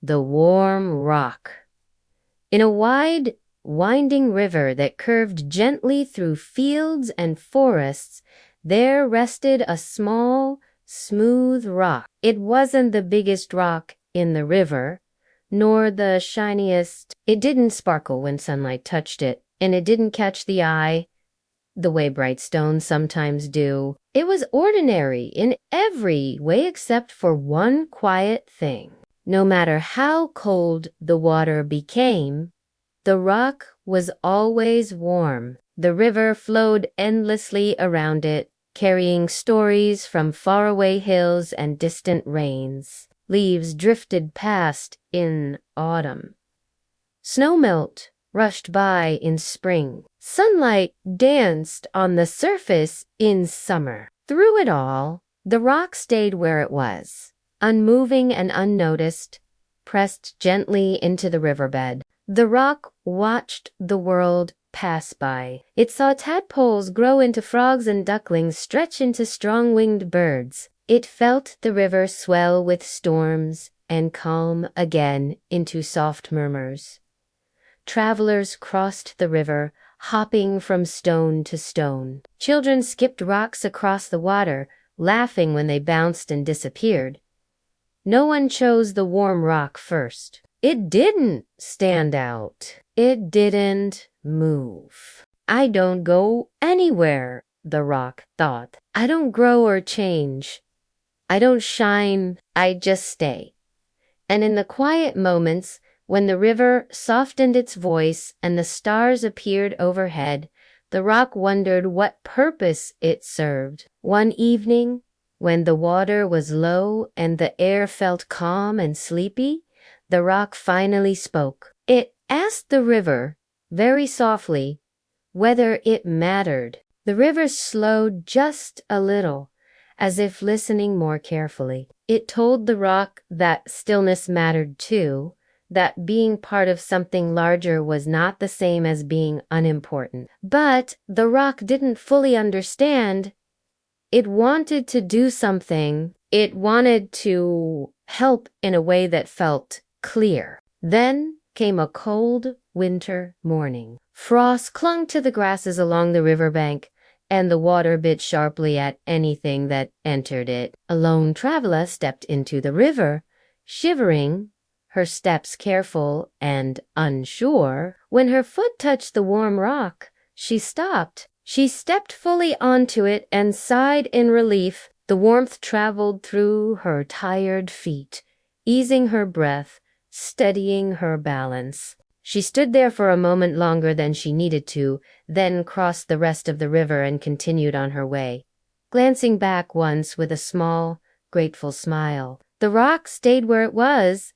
The warm rock. In a wide, winding river that curved gently through fields and forests, there rested a small, smooth rock. It wasn't the biggest rock in the river, nor the shiniest. It didn't sparkle when sunlight touched it, and it didn't catch the eye the way bright stones sometimes do. It was ordinary in every way except for one quiet thing. No matter how cold the water became, the rock was always warm. The river flowed endlessly around it, carrying stories from faraway hills and distant rains. Leaves drifted past in autumn. Snowmelt rushed by in spring. Sunlight danced on the surface in summer. Through it all, the rock stayed where it was, unmoving and unnoticed, pressed gently into the riverbed. The rock watched the world pass by. It saw tadpoles grow into frogs and ducklings stretch into strong-winged birds. It felt the river swell with storms and calm again into soft murmurs. Travelers crossed the river, hopping from stone to stone. Children skipped rocks across the water, laughing when they bounced and disappeared. No one chose the warm rock first. It didn't stand out. It didn't move. I don't go anywhere, the rock thought. I don't grow or change. I don't shine. I just stay. And in the quiet moments, when the river softened its voice and the stars appeared overhead, the rock wondered what purpose it served. One evening, when the water was low and the air felt calm and sleepy, the rock finally spoke. It asked the river, very softly, whether it mattered. The river slowed just a little, as if listening more carefully. It told the rock that stillness mattered too, that being part of something larger was not the same as being unimportant. But the rock didn't fully understand. It wanted to do something. It wanted to help in a way that felt clear. Then came a cold winter morning. Frost clung to the grasses along the riverbank, and the water bit sharply at anything that entered it. A lone traveler stepped into the river, shivering, her steps careful and unsure. When her foot touched the warm rock, she stopped. She stepped fully onto it and sighed in relief. The warmth traveled through her tired feet, easing her breath, steadying her balance. She stood there for a moment longer than she needed to, then crossed the rest of the river and continued on her way, glancing back once with a small, grateful smile. The rock stayed where it was,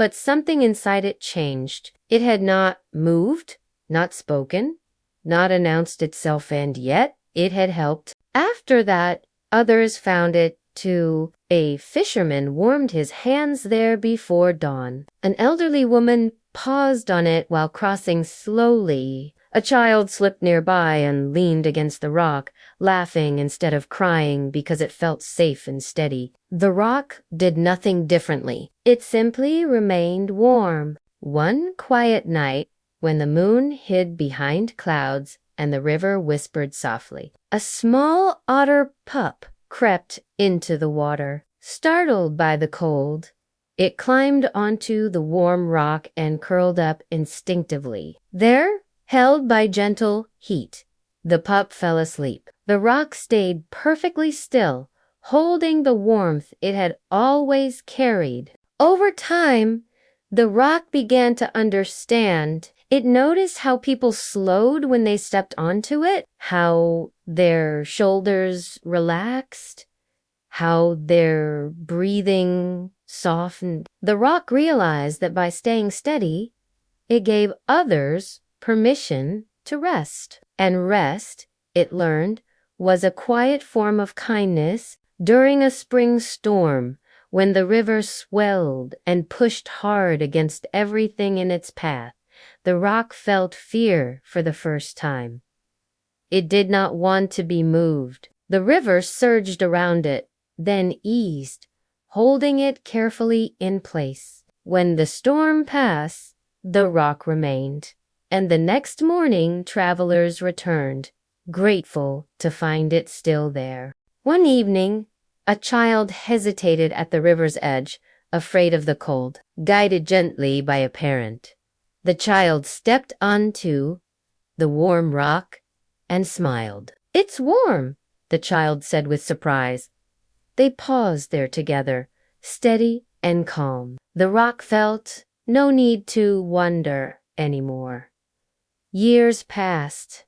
but something inside it changed. It had not moved, not spoken, not announced itself, and yet it had helped. After that, others found it too. A fisherman warmed his hands there before dawn. An elderly woman paused on it while crossing slowly. A child slipped nearby and leaned against the rock, laughing instead of crying because it felt safe and steady. The rock did nothing differently. It simply remained warm. One quiet night, when the moon hid behind clouds and the river whispered softly, a small otter pup crept into the water. Startled by the cold, it climbed onto the warm rock and curled up instinctively. There, held by gentle heat, the pup fell asleep. The rock stayed perfectly still, holding the warmth it had always carried. Over time, the rock began to understand. It noticed how people slowed when they stepped onto it, how their shoulders relaxed, how their breathing softened. The rock realized that by staying steady, it gave others permission to rest. And rest, it learned, was a quiet form of kindness. During a spring storm, when the river swelled and pushed hard against everything in its path, the rock felt fear for the first time. It did not want to be moved. The river surged around it, then eased, holding it carefully in place. When the storm passed, the rock remained, and the next morning travelers returned, grateful to find it still there. One evening, a child hesitated at the river's edge, afraid of the cold. Guided gently by a parent, the child stepped onto the warm rock and smiled. "It's warm," the child said with surprise. They paused there together, steady and calm. The rock felt no need to wonder anymore. Years passed.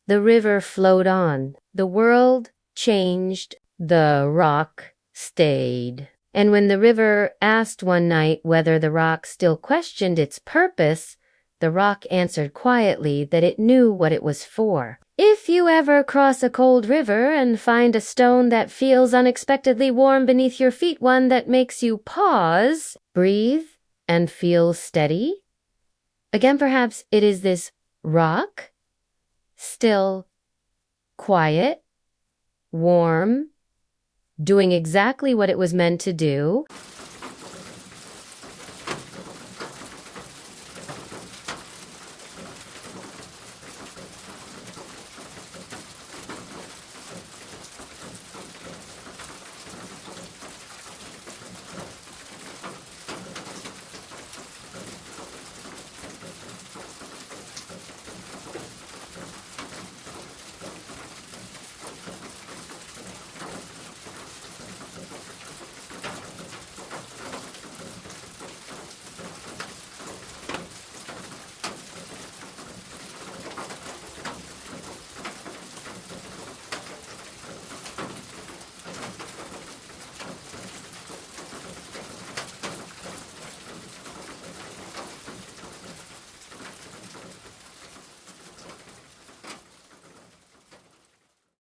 The river flowed on. The world changed. The rock stayed. And when the river asked one night whether the rock still questioned its purpose, the rock answered quietly that it knew what it was for. If you ever cross a cold river and find a stone that feels unexpectedly warm beneath your feet, one that makes you pause, breathe, and feel steady, again perhaps it is this rock, still, quiet, warm, doing exactly what it was meant to do.